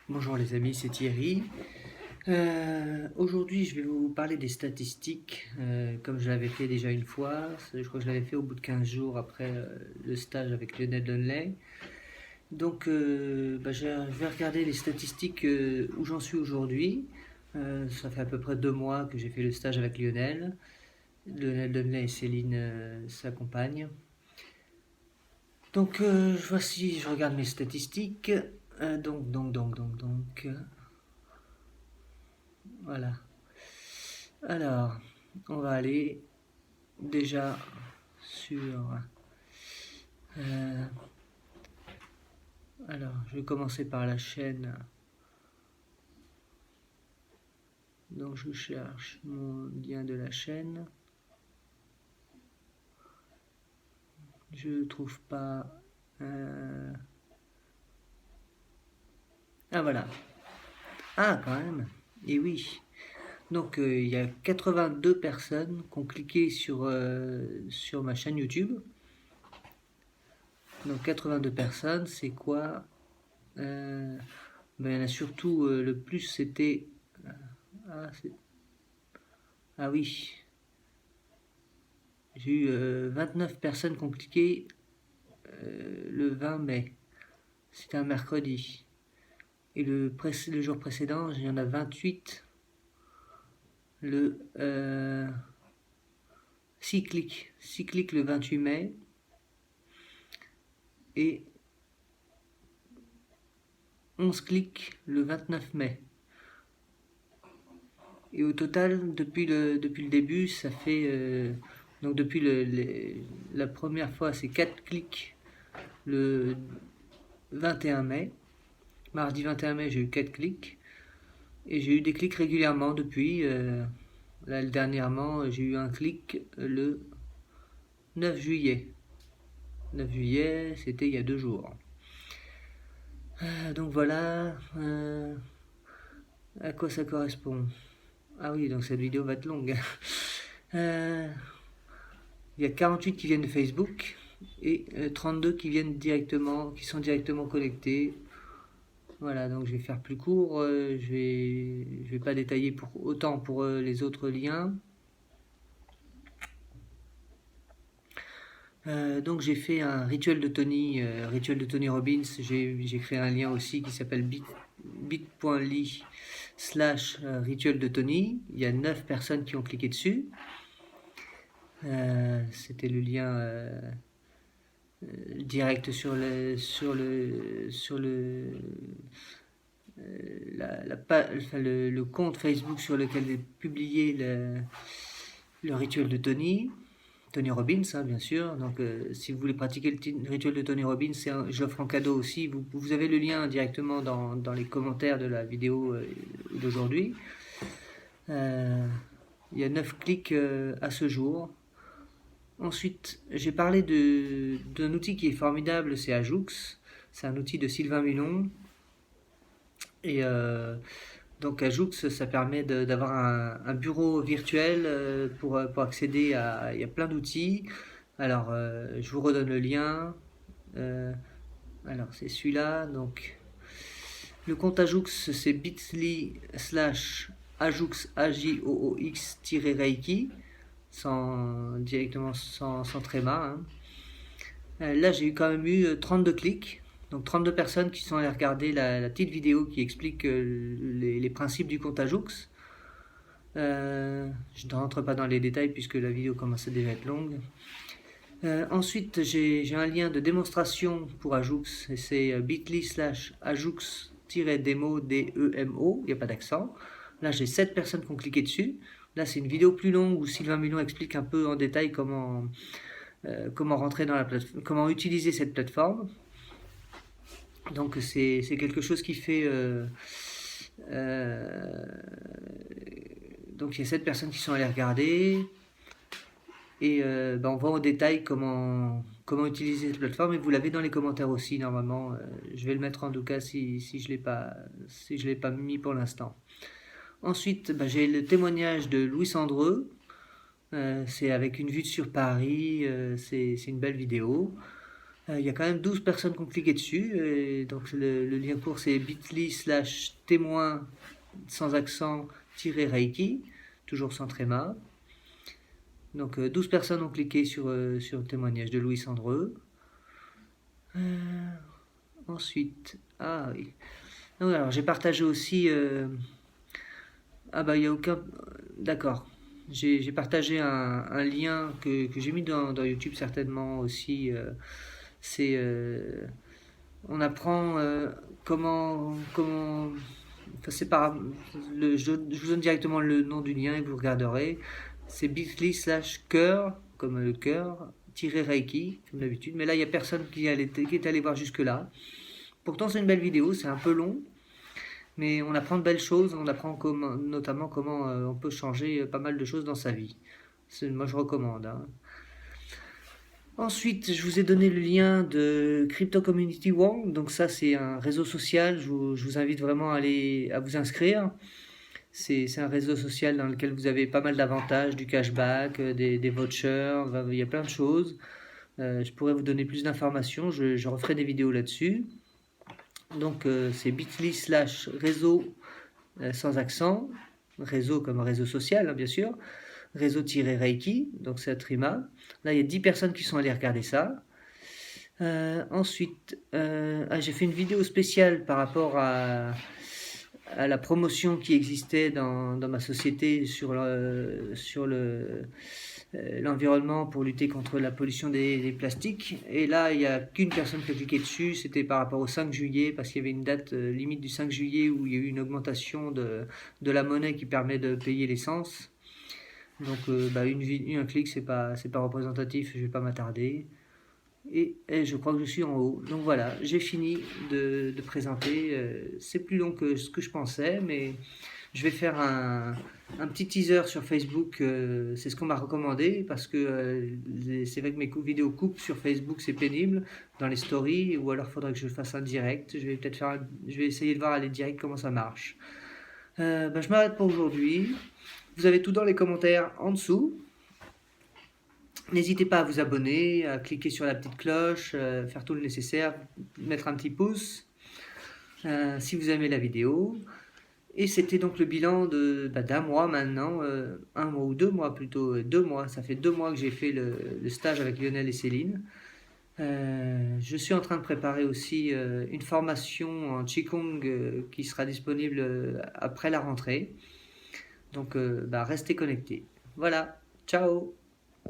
Bonjour les amis, c'est Thierry. Aujourd'hui, je vais vous parler des statistiques, comme je l'avais fait déjà une fois. Je crois que je l'avais fait au bout de 15 jours après le stage avec Lionel Donnelly. Donc, je vais regarder les statistiques où j'en suis aujourd'hui. Ça fait à peu près 2 mois que j'ai fait le stage avec Lionel. Lionel Donnelly et Céline, sa compagne. Donc, voici, je regarde mes statistiques. Voilà. Alors, on va aller déjà sur... euh, alors, je vais commencer par la chaîne. Donc, je cherche mon lien de la chaîne. Je ne trouve pas... Ah, voilà. Ah, quand même. Et oui. Donc, il y a 82 personnes qui ont cliqué sur ma chaîne YouTube. Donc, 82 personnes, c'est quoi? Il y en a surtout, le plus, c'était... Ah, ah oui, j'ai eu 29 personnes qui ont cliqué le 20 mai. C'était un mercredi. Et le jour précédent, il y en a 28. Le 6 clics. 6 clics le 28 mai. Et 11 clics le 29 mai. Et au total, depuis le début, ça fait... donc depuis la première fois, c'est 4 clics le 21 mai. Mardi 21 mai, j'ai eu 4 clics. Et j'ai eu des clics régulièrement depuis. Là, dernièrement, j'ai eu un clic le 9 juillet. 9 juillet, c'était il y a 2 jours. Donc voilà. À quoi ça correspond? Ah oui, donc cette vidéo va être longue. Il y a 48 qui viennent de Facebook et 32 qui viennent directement, qui sont directement connectés. Voilà, donc je vais faire plus court. Je vais pas détailler autant pour les autres liens. Donc j'ai fait un rituel de Tony Robbins. J'ai créé un lien aussi qui s'appelle bit.ly/rituel de Tony. Il y a 9 personnes qui ont cliqué dessus. C'était le lien direct le compte Facebook sur lequel est publié le rituel de Tony Robbins, hein, bien sûr. Donc, si vous voulez pratiquer le rituel de Tony Robbins, j'offre en cadeau aussi. Vous avez le lien directement dans les commentaires de la vidéo d'aujourd'hui. Il y a 9 clics à ce jour. Ensuite, j'ai parlé d'un outil qui est formidable, c'est Ajoux. C'est un outil de Sylvain Milon. Et donc Ajoux, ça permet d'avoir un bureau virtuel pour accéder à... Il y a plein d'outils. Alors, je vous redonne le lien. Alors, c'est celui-là. Donc, le compte Ajoux, c'est bit.ly/Ajoux, AJOOX-Reiki, directement sans tréma. Hein. Là, j'ai quand même eu 32 clics. Donc 32 personnes qui sont allées regarder la petite vidéo qui explique les principes du compte Ajoux. Je ne rentre pas dans les détails puisque la vidéo commence à déjà être longue. Ensuite, j'ai un lien de démonstration pour Ajoux. C'est bit.ly/Ajoux-demo, DEMO, il n'y a pas d'accent. Là, j'ai 7 personnes qui ont cliqué dessus. Là, c'est une vidéo plus longue où Sylvain Milon explique un peu en détail comment rentrer dans la plateforme, comment utiliser cette plateforme. Donc c'est quelque chose qui fait... donc il y a 7 personnes qui sont allées regarder. Et on voit en détail comment utiliser cette plateforme. Et vous l'avez dans les commentaires aussi, normalement. Je vais le mettre en tout cas si je ne l'ai pas mis pour l'instant. Ensuite, j'ai le témoignage de Louis Sandreux. C'est avec une vue sur Paris. C'est une belle vidéo. Il y a quand même 12 personnes qui ont cliqué dessus. Et donc le lien court c'est bit.ly/témoin sans accent Reiki, toujours sans tréma. Donc 12 personnes ont cliqué sur le témoignage de Louis Sandreux. Ensuite, ah oui. Donc, alors j'ai partagé aussi. Ah bah il n'y a aucun. D'accord. J'ai partagé un lien que j'ai mis dans YouTube certainement aussi. C'est on apprend comment. Enfin, c'est par je vous donne directement le nom du lien et vous regarderez. C'est bit.ly/cœur comme le cœur Reiki comme d'habitude. Mais là il n'y a personne qui est allé voir jusque là. Pourtant c'est une belle vidéo, c'est un peu long. Mais on apprend de belles choses, on apprend notamment comment on peut changer pas mal de choses dans sa vie. Moi je recommande, hein. Ensuite, je vous ai donné le lien de Crypto Community One. Donc ça, c'est un réseau social. Je vous invite vraiment à vous inscrire. C'est un réseau social dans lequel vous avez pas mal d'avantages, du cashback, des vouchers, il y a plein de choses. Je pourrais vous donner plus d'informations, je referai des vidéos là-dessus. Donc c'est bit.ly/réseau sans accent, réseau comme réseau social, hein, bien sûr, réseau-reiki, donc c'est à Trima. Là, il y a 10 personnes qui sont allées regarder ça. Ensuite, j'ai fait une vidéo spéciale par rapport à la promotion qui existait dans ma société sur l'environnement pour lutter contre la pollution des plastiques. Et là, il n'y a qu'une personne qui a cliqué dessus, c'était par rapport au 5 juillet, parce qu'il y avait une date limite du 5 juillet où il y a eu une augmentation de la monnaie qui permet de payer l'essence. Donc un clic, c'est pas représentatif, je vais pas m'attarder. Et je crois que je suis en haut. Donc voilà, j'ai fini de présenter. C'est plus long que ce que je pensais, mais je vais faire un petit teaser sur Facebook. C'est ce qu'on m'a recommandé parce que c'est vrai que mes vidéos coupent sur Facebook, c'est pénible dans les stories, ou alors il faudrait que je fasse un direct. Je vais essayer de voir à les directs comment ça marche. Je m'arrête pour aujourd'hui. Vous avez tout dans les commentaires en dessous. N'hésitez pas à vous abonner, à cliquer sur la petite cloche, faire tout le nécessaire, mettre un petit pouce si vous aimez la vidéo. Et c'était donc le bilan d'un mois maintenant, un mois ou 2 mois plutôt, 2 mois. Ça fait 2 mois que j'ai fait le stage avec Lionel et Céline. Je suis en train de préparer aussi une formation en Qigong qui sera disponible après la rentrée. Donc restez connectés. Voilà, ciao!